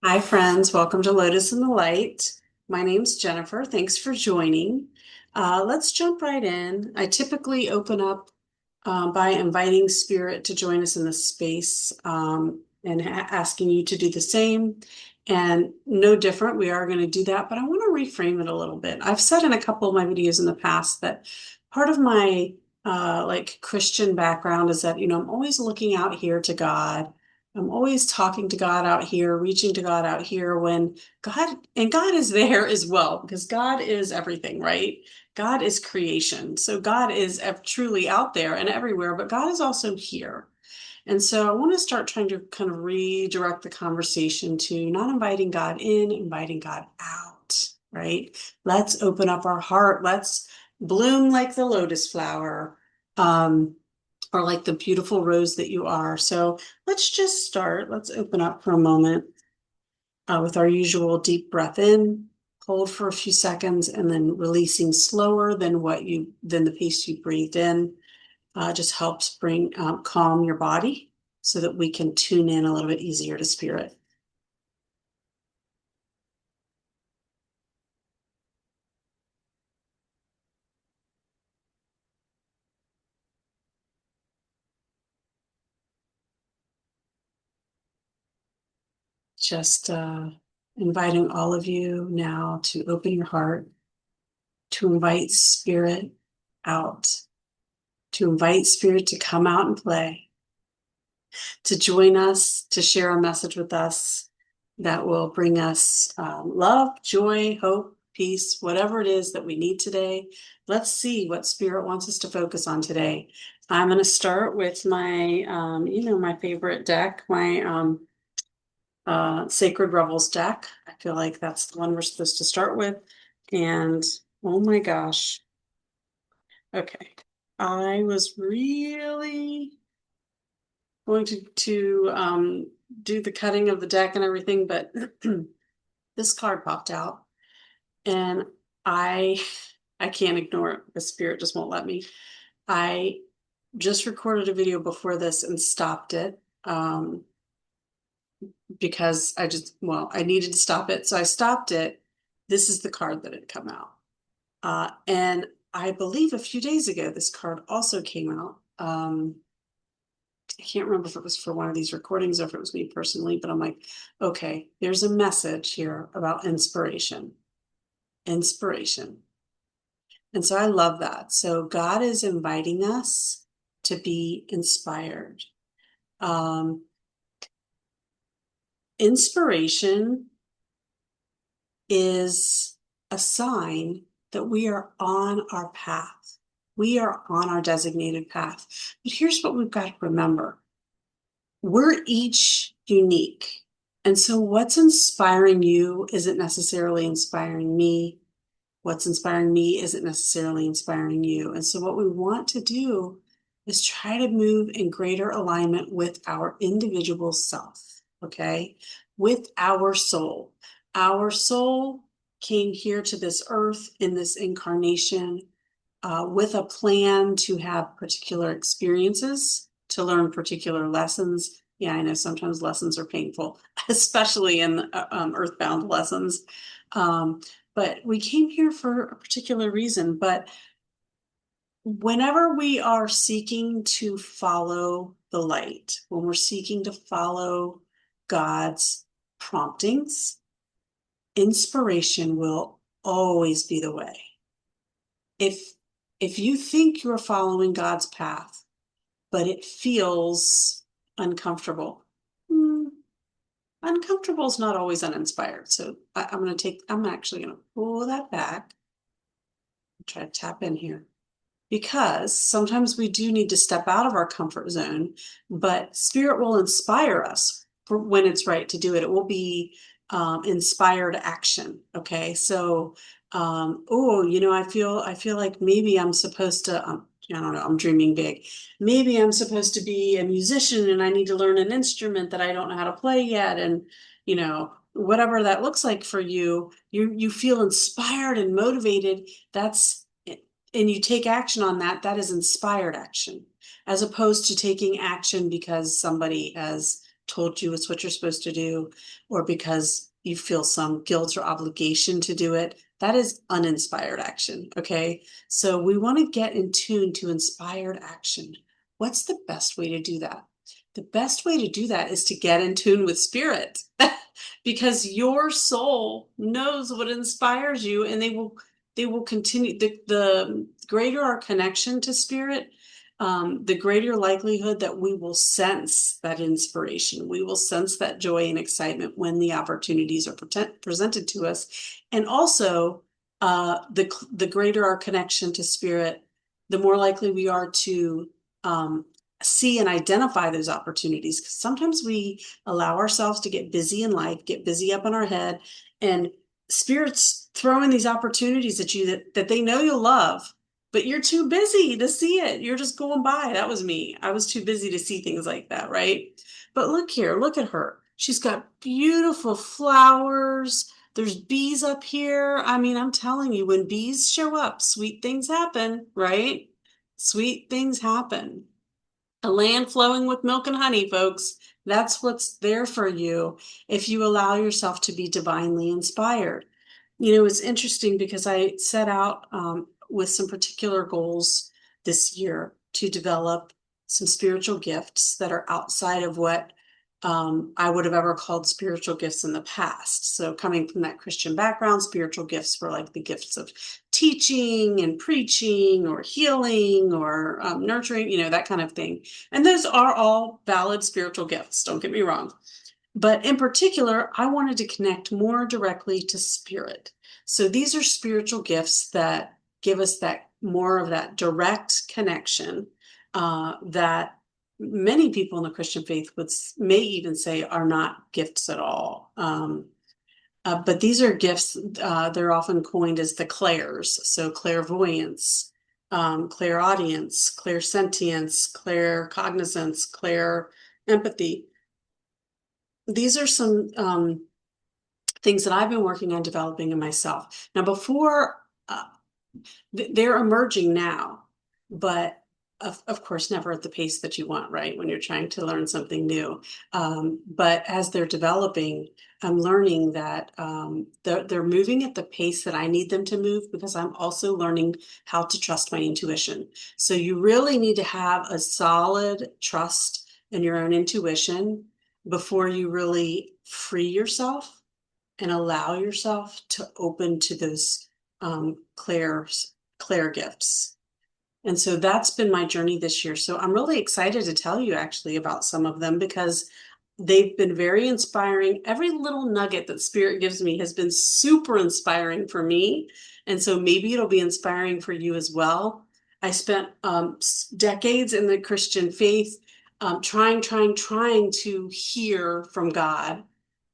Hi, friends. Welcome to Lotus in the Light. My name's Jennifer. Thanks for joining. Let's jump right in. I typically open up by inviting Spirit to join us in this space and asking you to do the same. And no different, we are going to do that, but I want to reframe it a little bit. I've said in a couple of my videos in the past that part of my like Christian background is that, I'm always looking out here to God. I'm always talking to God out here, reaching to God out here when God is there as well, because God is everything, right? God is creation. So God is truly out there and everywhere, but God is also here. And so I want to start trying to kind of redirect the conversation to not inviting God in, inviting God out, right? Let's open up our heart. Let's bloom like the lotus flower. Or like the beautiful rose that you are. So let's just start. Let's open up for a moment with our usual deep breath in, hold for a few seconds, and then releasing slower than the pace you breathed in. Just helps bring calm your body so that we can tune in a little bit easier to spirit. Just inviting all of you now to open your heart, to invite spirit out, to invite spirit to come out and play, to join us, to share a message with us that will bring us love, joy, hope, peace, whatever it is that we need today. Let's see what Spirit wants us to focus on today. I'm going to start with my favorite deck, my Sacred Rebels deck. I feel like that's the one we're supposed to start with. And oh my gosh. Okay. I was really going to do the cutting of the deck and everything, but this card popped out and I I can't ignore it. The spirit just won't let me. I just recorded a video before this and stopped it because I needed to stop it. So I stopped it. This is the card that had come out. And I believe a few days ago, this card also came out. I can't remember if it was for one of these recordings or if it was me personally, but I'm like, okay, there's a message here about inspiration. Inspiration. And so I love that. So God is inviting us to be inspired. Um, Inspiration is a sign that we are on our path. We are on our designated path. But here's what we've got to remember. We're each unique. And so what's inspiring you isn't necessarily inspiring me. What's inspiring me isn't necessarily inspiring you. And so what we want to do is try to move in greater alignment with our individual self, okay? With our soul. Our soul came here to this earth in this incarnation with a plan to have particular experiences, to learn particular lessons. Yeah, I know sometimes lessons are painful, especially in earthbound lessons. Um, but we came here for a particular reason. But whenever we are seeking to follow the light, when we're seeking to follow God's promptings, inspiration will always be the way. If if you think you're following God's path, but it feels uncomfortable, uncomfortable is not always uninspired. So I'm actually going to pull that back and try to tap in here because sometimes we do need to step out of our comfort zone, but spirit will inspire us for when it's right to do it. It will be inspired action. Okay. So, I feel like maybe I'm supposed to, I don't know, I'm dreaming big. Maybe I'm supposed to be a musician and I need to learn an instrument that I don't know how to play yet. And, whatever that looks like for you, you feel inspired and motivated. And you take action on that, that is inspired action, as opposed to taking action because somebody has told you it's what you're supposed to do, or because you feel some guilt or obligation to do it. That is uninspired action. Okay. So we want to get in tune to inspired action. What's the best way to do that? The best way to do that is to get in tune with spirit because your soul knows what inspires you, and they will continue. The greater our connection to spirit, the greater likelihood that we will sense that inspiration. We will sense that joy and excitement when the opportunities are presented to us. And also, the greater our connection to spirit, the more likely we are to see and identify those opportunities. Because sometimes we allow ourselves to get busy in life, get busy up in our head, and spirit's throwing these opportunities at you that they know you'll love, but you're too busy to see it. You're just going by. That was me. I was too busy to see things like that, right? But look here, look at her. She's got beautiful flowers. There's bees up here. I mean, I'm telling you, when bees show up, sweet things happen, right? Sweet things happen. A land flowing with milk and honey, folks. That's what's there for you if you allow yourself to be divinely inspired. It's interesting because I set out with some particular goals this year to develop some spiritual gifts that are outside of what I would have ever called spiritual gifts in the past. So coming from that Christian background, spiritual gifts were like the gifts of teaching and preaching or healing or nurturing, that kind of thing. And those are all valid spiritual gifts, don't get me wrong. But in particular, I wanted to connect more directly to spirit. So these are spiritual gifts that give us that more of that direct connection that many people in the Christian faith may even say are not gifts at all. But these are gifts, they're often coined as the clairs. So clairvoyance, clairaudience, clairsentience, claircognizance, clair empathy. These are some things that I've been working on developing in myself. Now, before they're emerging now, but of course, never at the pace that you want, right? When you're trying to learn something new. But as they're developing, I'm learning that they're moving at the pace that I need them to move, because I'm also learning how to trust my intuition. So you really need to have a solid trust in your own intuition before you really free yourself and allow yourself to open to those clair gifts. And so that's been my journey this year. So I'm really excited to tell you actually about some of them, because they've been very inspiring. Every little nugget that Spirit gives me has been super inspiring for me. And so maybe it'll be inspiring for you as well. I spent decades in the Christian faith trying to hear from God.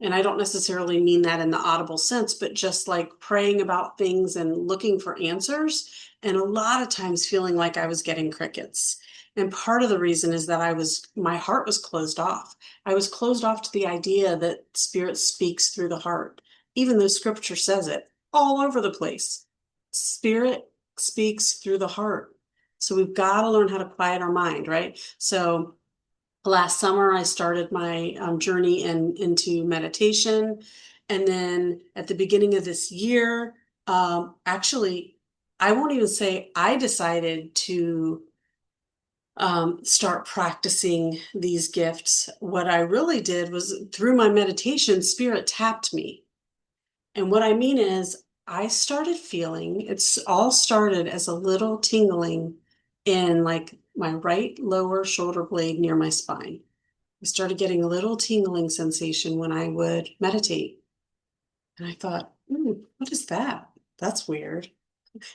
And I don't necessarily mean that in the audible sense, but just like praying about things and looking for answers. And a lot of times feeling like I was getting crickets. And part of the reason is that my heart was closed off. I was closed off to the idea that spirit speaks through the heart, even though scripture says it all over the place. Spirit speaks through the heart. So we've got to learn how to quiet our mind, right? So last summer, I started my journey into meditation. And then at the beginning of this year, actually, I won't even say I decided to start practicing these gifts. What I really did was, through my meditation, Spirit tapped me. And what I mean is, I started feeling, it's all started as a little tingling in like my right lower shoulder blade near my spine. I started getting a little tingling sensation when I would meditate. And I thought, what is that? That's weird.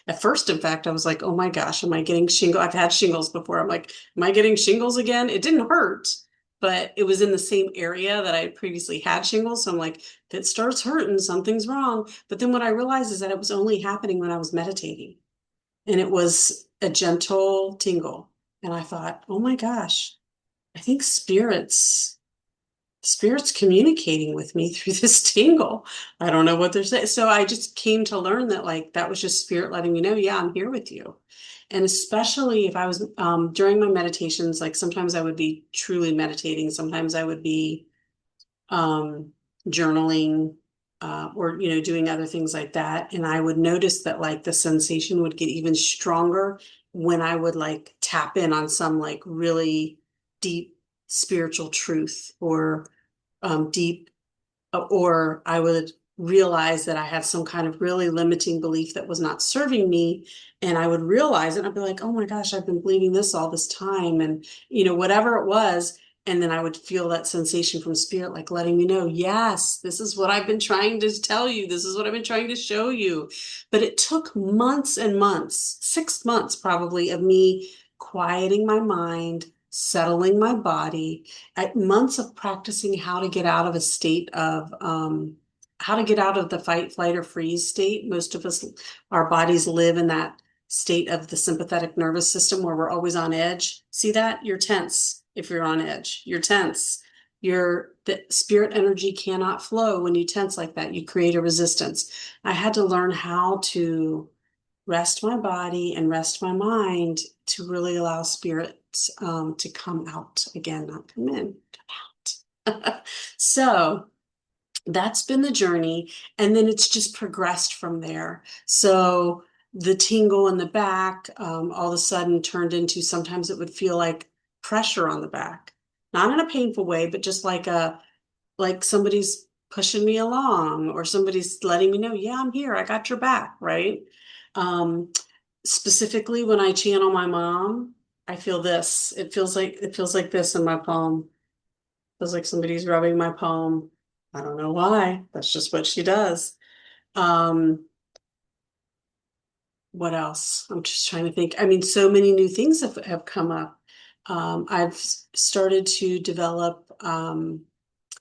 At first, in fact, I was like, oh my gosh, am I getting shingles? I've had shingles before. I'm like, am I getting shingles again? It didn't hurt, but it was in the same area that I had previously had shingles. So I'm like, if it starts hurting, something's wrong. But then what I realized is that it was only happening when I was meditating. And it was a gentle tingle. And I thought, oh my gosh, I think spirit's communicating with me through this tingle. I don't know what they're saying. So I just came to learn that like that was just spirit letting me know, yeah, I'm here with you. And especially if I was during my meditations, like sometimes I would be truly meditating, sometimes I would be um, journaling, or, doing other things like that. And I would notice that like the sensation would get even stronger when I would like tap in on some like really deep spiritual truth or deep, or I would realize that I had some kind of really limiting belief that was not serving me. And I would realize it and I'd be like, oh my gosh, I've been believing this all this time. And, whatever it was. And then I would feel that sensation from spirit, like letting me know, yes, this is what I've been trying to tell you. This is what I've been trying to show you. But it took months and months, 6 months probably, of me quieting my mind, settling my body, at months of practicing how to get out of a state of how to get out of the fight, flight, or freeze state. Most of us, our bodies live in that state of the sympathetic nervous system where we're always on edge. See that? You're tense if you're on edge. You're tense. The spirit energy cannot flow when you tense like that. You create a resistance. I had to learn how to rest my body and rest my mind to really allow spirit to come out again, not come in, come out. So that's been the journey. And then it's just progressed from there. So the tingle in the back, all of a sudden turned into, sometimes it would feel like pressure on the back, not in a painful way, but just like somebody's pushing me along or somebody's letting me know, yeah, I'm here. I got your back. Right. Um, Specifically when I channel my mom, I feel this. It feels like this in my palm. It feels like somebody's rubbing my palm. I don't know why. That's just what she does. Um, what else? I'm just trying to think. I mean, so many new things have come up. I've started to develop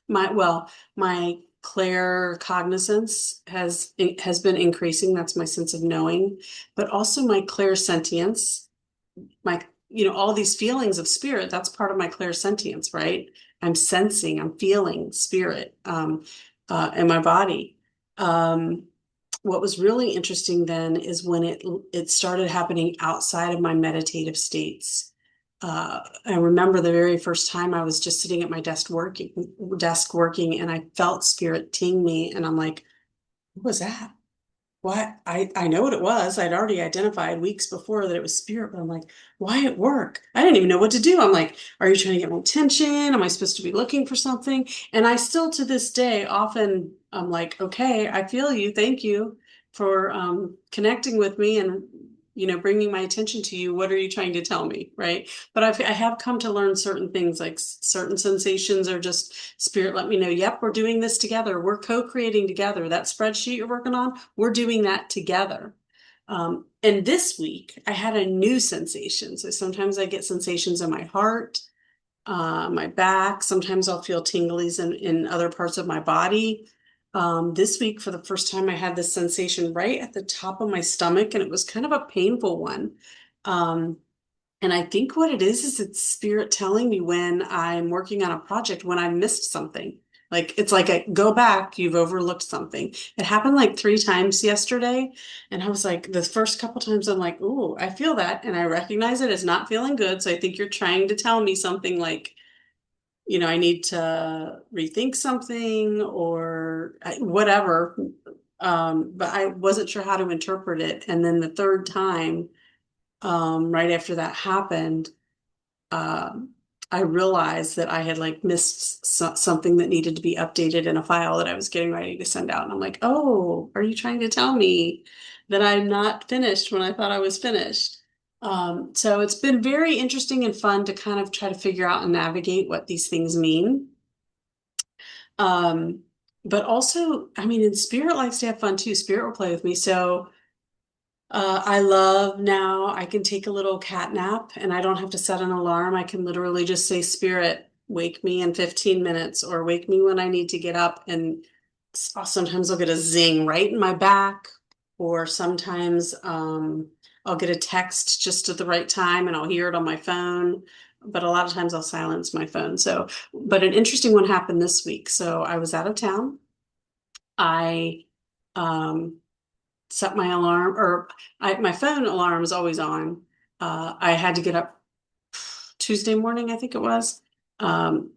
my clair cognizance has been increasing. That's my sense of knowing, but also my clair sentience, my all these feelings of spirit, that's part of my clairsentience, right? I'm sensing, I'm feeling spirit in my body. um what was really interesting then is when it started happening outside of my meditative states. I remember the very first time I was just sitting at my desk working, and I felt spirit ting me, and I'm like, what was that? What? I know what it was. I'd already identified weeks before that it was spirit, but I'm like, why at work? I didn't even know what to do. I'm like, are you trying to get my attention? Am I supposed to be looking for something? And I still to this day often I'm like, okay, I feel you. Thank you for connecting with me and bringing my attention to you. What are you trying to tell me? Right. But I have come to learn certain things, like certain sensations are just spirit let me know, yep, we're doing this together. We're co-creating together. That spreadsheet you're working on, we're doing that together. And this week I had a new sensation. So sometimes I get sensations in my heart, my back. Sometimes I'll feel tinglies in other parts of my body. This week, for the first time, I had this sensation right at the top of my stomach, and it was kind of a painful one. Um, and I think what it is it's spirit telling me when I'm working on a project, when I missed something. Like it's like a go back, you've overlooked something. It happened like 3 times yesterday. And I was like, the first couple times I'm like, ooh, I feel that. And I recognize it as not feeling good. So I think you're trying to tell me something like, I need to rethink something or whatever. But I wasn't sure how to interpret it. And then the third time, right after that happened, um, I realized that I had like missed something that needed to be updated in a file that I was getting ready to send out. And I'm like, oh, are you trying to tell me that I'm not finished when I thought I was finished? So it's been very interesting and fun to kind of try to figure out and navigate what these things mean. Um, but also, I mean, in spirit likes to have fun too. Spirit will play with me. So I love now I can take a little cat nap and I don't have to set an alarm. I can literally just say, Spirit, wake me in 15 minutes or wake me when I need to get up. And sometimes I'll get a zing right in my back, or sometimes I'll get a text just at the right time and I'll hear it on my phone. But a lot of times I'll silence my phone. So, but an interesting one happened this week. So I was out of town. I um, set my alarm, or my phone alarm is always on. I had to get up Tuesday morning, I think it was. Um,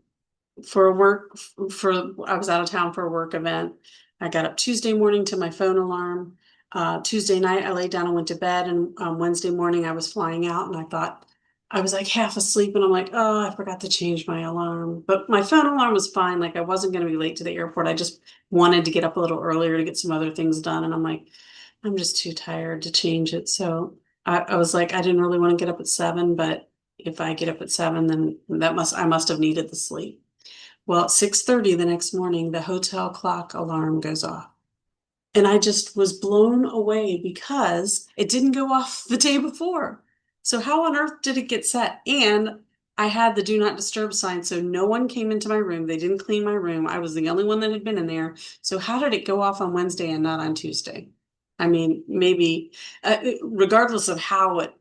for a work for I was out of town for a work event. I got up Tuesday morning to my phone alarm. Tuesday night I laid down and went to bed, and Wednesday morning I was flying out, and I thought I was like half asleep, and I'm like, oh, I forgot to change my alarm. But my phone alarm was fine. Like I wasn't going to be late to the airport. I just wanted to get up a little earlier to get some other things done, and I'm like, I'm just too tired to change it. So I was like, I didn't really want to get up at 7, but if I get up at 7, then I must have needed the sleep. Well, at 6:30 the next morning, the hotel clock alarm goes off. And I just was blown away because it didn't go off the day before. So how on earth did it get set? And I had the do not disturb sign, so no one came into my room. They didn't clean my room. I was the only one that had been in there. So how did it go off on Wednesday and not on Tuesday? I mean, maybe regardless of how it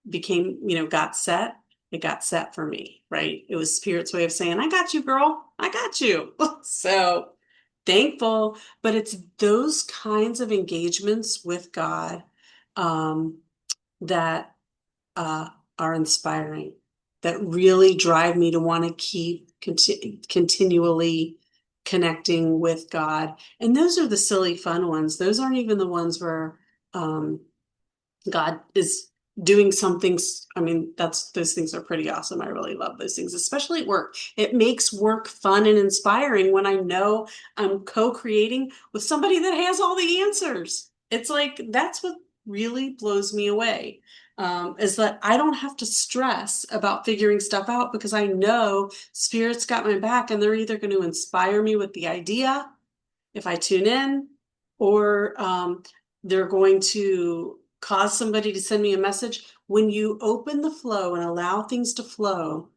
became, got set, it got set for me, right? It was Spirit's way of saying, I got you, girl. I got you. So thankful, but it's those kinds of engagements with God um, that uh, are inspiring, that really drive me to want to keep continually connecting with God. And those are the silly, fun ones. Those aren't even the ones where um, God is doing some things. I mean, those things are pretty awesome. I really love those things, especially at work. It makes work fun and inspiring when I know I'm co-creating with somebody that has all the answers. It's like that's what really blows me away. Is that I don't have to stress about figuring stuff out because I know Spirit's got my back, and they're either going to inspire me with the idea if I tune in, or they're going to cause somebody to send me a message. When you open the flow and allow things to flow,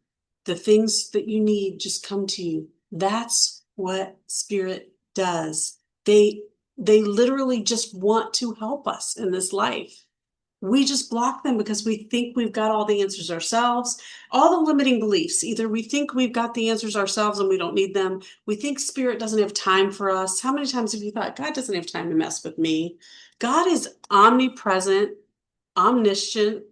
the things that you need just come to you. That's what Spirit does. They literally just want to help us in this life. We just block them because we think we've got all the answers ourselves. All the limiting beliefs. Either we think we've got the answers ourselves and we don't need them. We think Spirit doesn't have time for us. How many times have you thought, God doesn't have time to mess with me? God is omnipresent, omniscient,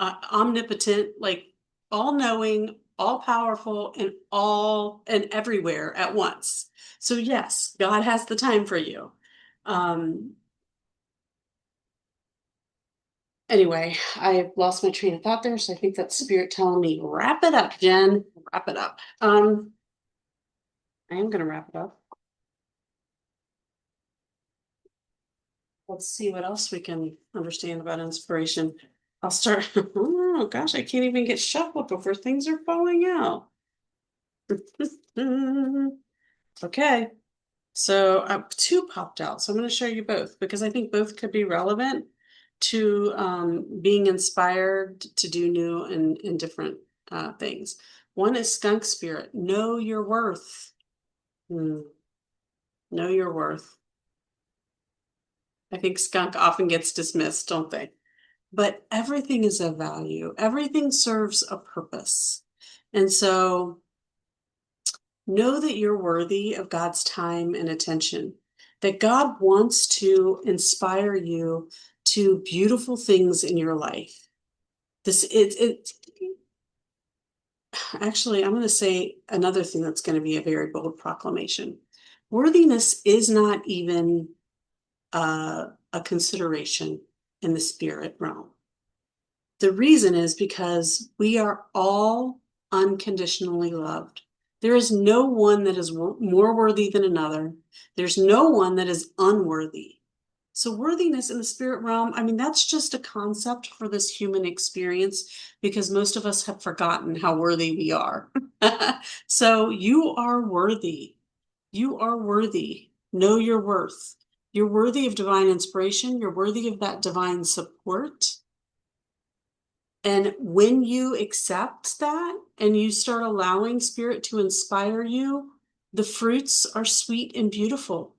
omnipotent, like all knowing, all powerful, and all and everywhere at once. So yes, God has the time for you. Um, Anyway, I lost my train of thought there, so I think that's Spirit telling me, wrap it up, Jen. Wrap it up. I am gonna wrap it up. Let's see what else we can understand about inspiration. I'll start. Oh gosh, I can't even get shuffled before things are falling out. Okay, so two popped out, so I'm going to show you both because I think both could be relevant to being inspired to do new and different things. One is skunk spirit. Know your worth. Hmm. Know your worth. I think skunk often gets dismissed, don't they? But everything is of value. Everything serves a purpose. And so know that you're worthy of God's time and attention, that God wants to inspire you to beautiful things in your life. It actually, I'm going to say another thing that's going to be a very bold proclamation. Worthiness is not even a consideration in the spirit realm. The reason is because we are all unconditionally loved. There is no one that is more worthy than another. There's no one that is unworthy. So worthiness in the spirit realm, I mean, that's just a concept for this human experience because most of us have forgotten how worthy we are. So you are worthy. You are worthy. Know your worth. You're worthy of divine inspiration. You're worthy of that divine support. And when you accept that and you start allowing Spirit to inspire you, the fruits are sweet and beautiful.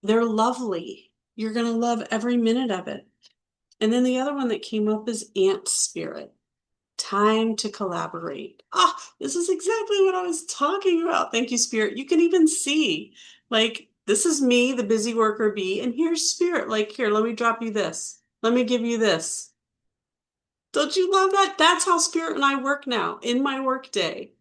They're lovely. You're going to love every minute of it. And then the other one that came up is ant spirit. Time to collaborate. Ah, this is exactly what I was talking about. Thank you, Spirit. You can even see, like, this is me, the busy worker bee, and here's Spirit. Like, here, let me drop you this. Let me give you this. Don't you love that? That's how Spirit and I work now in my work day.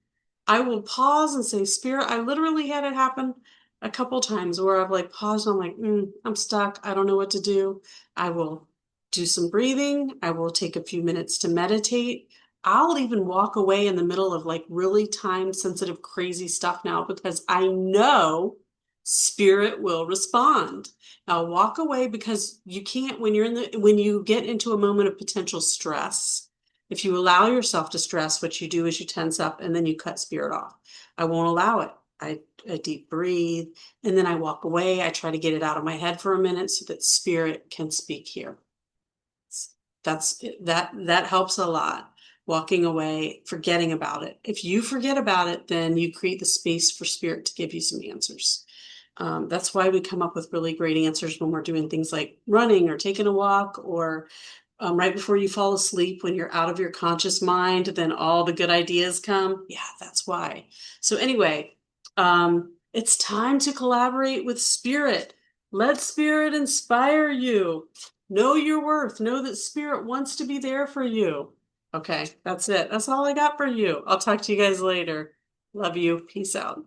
I will pause and say, Spirit, I literally had it happen a couple times where I've like paused and I'm like, I'm stuck. I don't know what to do. I will do some breathing. I will take a few minutes to meditate. I'll even walk away in the middle of like really time sensitive, crazy stuff now because I know Spirit will respond. I'll walk away because you can't, when you get into a moment of potential stress, if you allow yourself to stress, what you do is you tense up and then you cut Spirit off. I won't allow it. I deep breathe and then I walk away. I try to get it out of my head for a minute so that Spirit can speak here. That helps a lot. Walking away, forgetting about it. If you forget about it, then you create the space for Spirit to give you some answers. That's why we come up with really great answers when we're doing things like running or taking a walk or right before you fall asleep when you're out of your conscious mind, then all the good ideas come. Yeah, that's why. So anyway, it's time to collaborate with Spirit. Let Spirit inspire you. Know your worth. Know that Spirit wants to be there for you. Okay, that's it. That's all I got for you. I'll talk to you guys later. Love you. Peace out.